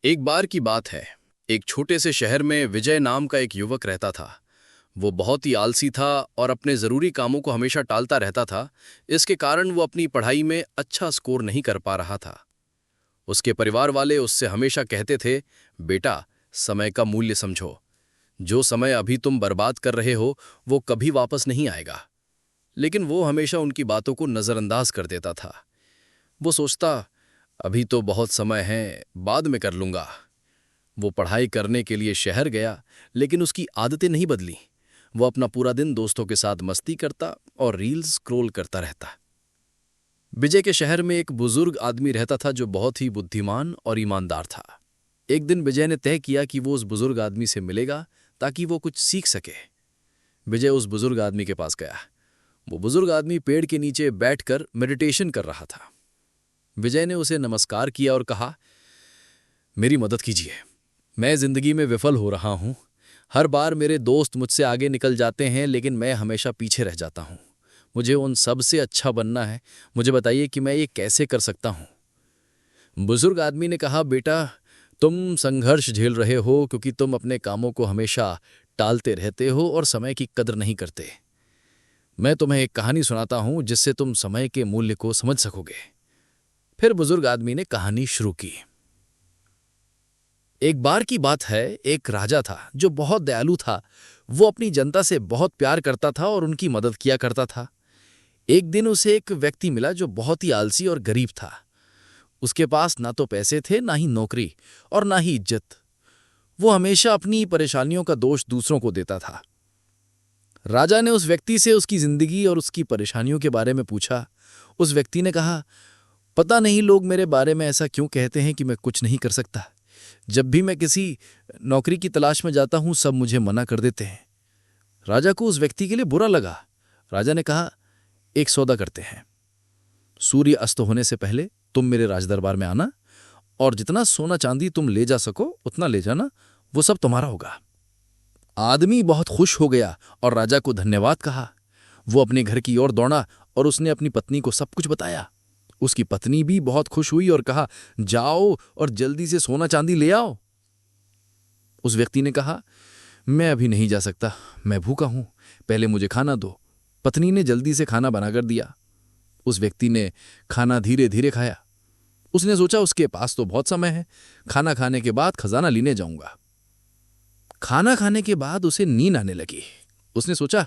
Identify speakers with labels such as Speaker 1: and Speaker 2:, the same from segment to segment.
Speaker 1: एक बार की बात है। एक छोटे से शहर में विजय नाम का एक युवक रहता था। वो बहुत ही आलसी था और अपने ज़रूरी कामों को हमेशा टालता रहता था। इसके कारण वो अपनी पढ़ाई में अच्छा स्कोर नहीं कर पा रहा था। उसके परिवार वाले उससे हमेशा कहते थे, बेटा, समय का मूल्य समझो। जो समय अभी तुम बर्बाद कर रहे हो वो कभी वापस नहीं आएगा। लेकिन वो हमेशा उनकी बातों को नज़रअंदाज कर देता था। वो सोचता, अभी तो बहुत समय है, बाद में कर लूंगा। वो पढ़ाई करने के लिए शहर गया, लेकिन उसकी आदतें नहीं बदली। वो अपना पूरा दिन दोस्तों के साथ मस्ती करता और रील्स स्क्रॉल करता रहता। विजय के शहर में एक बुजुर्ग आदमी रहता था जो बहुत ही बुद्धिमान और ईमानदार था। एक दिन विजय ने तय किया कि वो उस बुजुर्ग आदमी से मिलेगा ताकि वो कुछ सीख सके। विजय उस बुजुर्ग आदमी के पास गया। वो बुजुर्ग आदमी पेड़ के नीचे बैठकर मेडिटेशन कर रहा था। विजय ने उसे नमस्कार किया और कहा, मेरी मदद कीजिए। मैं जिंदगी में विफल हो रहा हूं। हर बार मेरे दोस्त मुझसे आगे निकल जाते हैं, लेकिन मैं हमेशा पीछे रह जाता हूं। मुझे उन सब से अच्छा बनना है। मुझे बताइए कि मैं ये कैसे कर सकता हूं। बुजुर्ग आदमी ने कहा, बेटा, तुम संघर्ष झेल रहे हो क्योंकि तुम अपने कामों को हमेशा टालते रहते हो और समय की कदर नहीं करते। मैं तुम्हें एक कहानी सुनाता हूं जिससे तुम समय के मूल्य को समझ सकोगे। फिर बुजुर्ग आदमी ने कहानी शुरू की। एक बार की बात है, एक राजा था जो बहुत दयालु था। वो अपनी जनता से बहुत प्यार करता था और उनकी मदद किया करता था। एक दिन उसे एक व्यक्ति मिला जो बहुत ही आलसी और गरीब था। उसके पास ना तो पैसे थे, ना ही नौकरी और ना ही इज्जत। वो हमेशा अपनी परेशानियों का दोष दूसरों को देता था। राजा ने उस व्यक्ति से उसकी जिंदगी और उसकी परेशानियों के बारे में पूछा। उस व्यक्ति ने कहा, पता नहीं लोग मेरे बारे में ऐसा क्यों कहते हैं कि मैं कुछ नहीं कर सकता। जब भी मैं किसी नौकरी की तलाश में जाता हूं, सब मुझे मना कर देते हैं। राजा को उस व्यक्ति के लिए बुरा लगा। राजा ने कहा, एक सौदा करते हैं। सूर्य अस्त होने से पहले तुम मेरे राजदरबार में आना और जितना सोना चांदी तुम ले जा सको उतना ले जाना, वो सब तुम्हारा होगा। आदमी बहुत खुश हो गया और राजा को धन्यवाद कहा। वो अपने घर की ओर दौड़ा और उसने अपनी पत्नी को सब कुछ बताया। उसकी पत्नी भी बहुत खुश हुई और कहा, जाओ और जल्दी से सोना चांदी ले आओ। उस व्यक्ति ने कहा, मैं अभी नहीं जा सकता, मैं भूखा हूं, पहले मुझे खाना दो। पत्नी ने जल्दी से खाना बनाकर दिया। उस व्यक्ति ने खाना धीरे धीरे खाया। उसने सोचा उसके पास तो बहुत समय है, खाना खाने के बाद खजाना लेने जाऊंगा। खाना खाने के बाद उसे नींद आने लगी। उसने सोचा,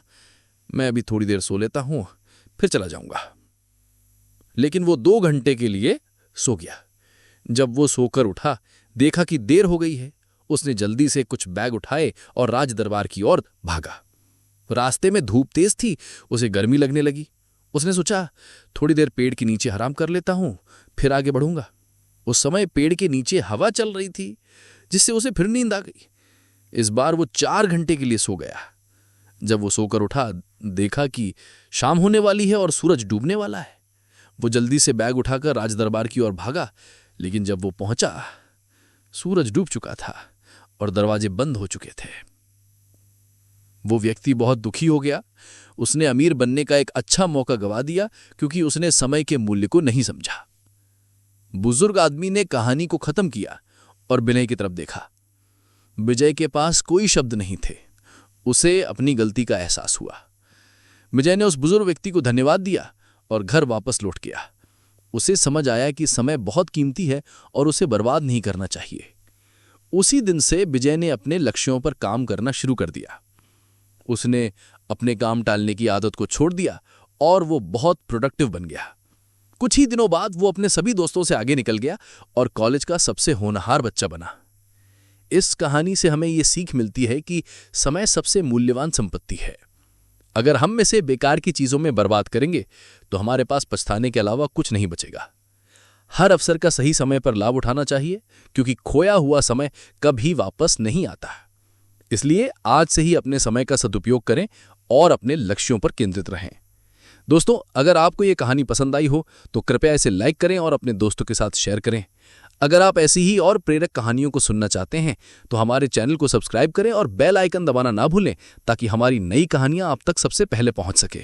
Speaker 1: मैं अभी थोड़ी देर सो लेता हूं, फिर चला जाऊंगा। लेकिन वो 2 घंटे के लिए सो गया। जब वो सोकर उठा, देखा कि देर हो गई है। उसने जल्दी से कुछ बैग उठाए और राज दरबार की ओर भागा। रास्ते में धूप तेज थी, उसे गर्मी लगने लगी। उसने सोचा, थोड़ी देर पेड़ के नीचे आराम कर लेता हूं, फिर आगे बढ़ूंगा। उस समय पेड़ के नीचे हवा चल रही थी, जिससे उसे फिर नींद आ गई। इस बार वो 4 घंटे के लिए सो गया। जब वो सोकर उठा, देखा कि शाम होने वाली है और सूरज डूबने वाला है। वो जल्दी से बैग उठाकर राजदरबार की ओर भागा, लेकिन जब वो पहुंचा, सूरज डूब चुका था और दरवाजे बंद हो चुके थे। वो व्यक्ति बहुत दुखी हो गया। उसने अमीर बनने का एक अच्छा मौका गंवा दिया क्योंकि उसने समय के मूल्य को नहीं समझा। बुजुर्ग आदमी ने कहानी को खत्म किया और विनय की तरफ देखा। विजय के पास कोई शब्द नहीं थे। उसे अपनी गलती का एहसास हुआ। विजय ने उस बुजुर्ग व्यक्ति को धन्यवाद दिया और घर वापस लौट गया। उसे समझ आया कि समय बहुत कीमती है और उसे बर्बाद नहीं करना चाहिए। उसी दिन से विजय ने अपने लक्ष्यों पर काम करना शुरू कर दिया। उसने अपने काम टालने की आदत को छोड़ दिया और वो बहुत प्रोडक्टिव बन गया। कुछ ही दिनों बाद वो अपने सभी दोस्तों से आगे निकल गया और कॉलेज का सबसे होनहार बच्चा बना। इस कहानी से हमें ये सीख मिलती है कि समय सबसे मूल्यवान संपत्ति है। अगर हम में से बेकार की चीजों में बर्बाद करेंगे तो हमारे पास पछताने के अलावा कुछ नहीं बचेगा। हर अवसर का सही समय पर लाभ उठाना चाहिए, क्योंकि खोया हुआ समय कभी वापस नहीं आता। इसलिए आज से ही अपने समय का सदुपयोग करें और अपने लक्ष्यों पर केंद्रित रहें। दोस्तों, अगर आपको ये कहानी पसंद आई हो तो कृपया इसे लाइक करें और अपने दोस्तों के साथ शेयर करें। अगर आप ऐसी ही और प्रेरक कहानियों को सुनना चाहते हैं तो हमारे चैनल को सब्सक्राइब करें और बेल आइकन दबाना ना भूलें, ताकि हमारी नई कहानियां आप तक सबसे पहले पहुंच सके।